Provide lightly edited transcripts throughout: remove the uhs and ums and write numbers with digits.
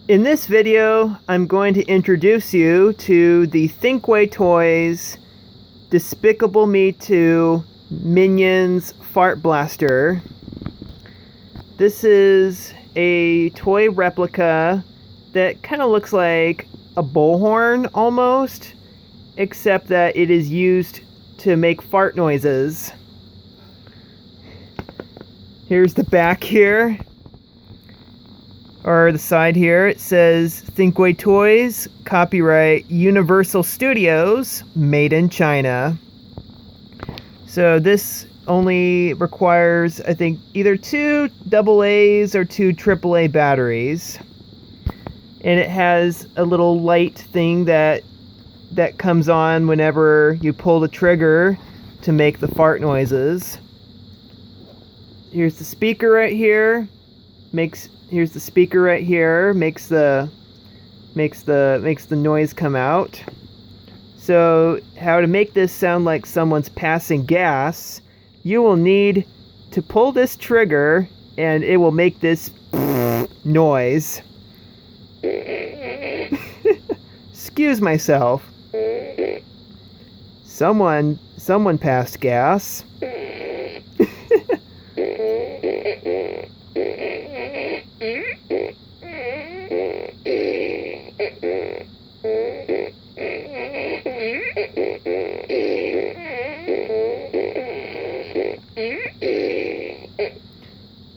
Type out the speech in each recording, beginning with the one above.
In this video, I'm going to introduce you to the Thinkway Toys Despicable Me 2 Minions Fart Blaster. This is a toy replica that kind of looks like a bullhorn almost, except that it is used to make fart noises. Here's the back here. Or the side here, it says Thinkway Toys, copyright Universal Studios, made in China. So this only requires, I think, either 2 AA's or 2 AAA batteries. And it has a little light thing that comes on whenever you pull the trigger to make the fart noises. Here's the speaker right here. Here's the speaker right here, makes the noise come out. So how to make this sound like someone's passing gas, you will need to pull this trigger and it will make this noise. Excuse myself. Someone passed gas.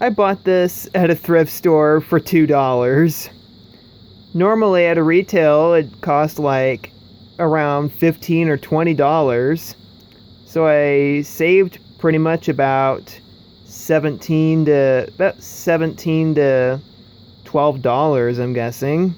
I bought this at a thrift store for $2. Normally at a retail it cost like around $15 or $20. So I saved pretty much about $17 to $12, I'm guessing.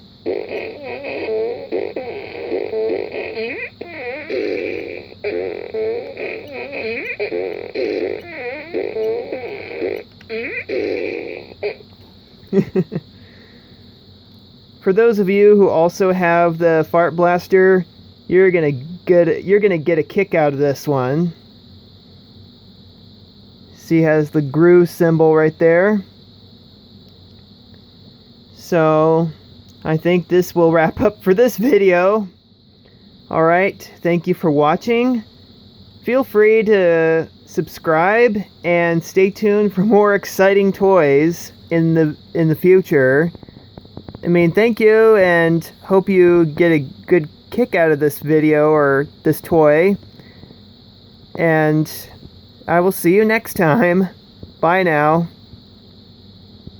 For those of you who also have the fart blaster, you're gonna get a kick out of this one. See, it has the GRU symbol right there. So I think this will wrap up for this video. Alright, thank you for watching. Feel free to subscribe and stay tuned for more exciting toys in the future. I mean, thank you, and hope you get a good kick out of this video or this toy. And I will see you next time. Bye now.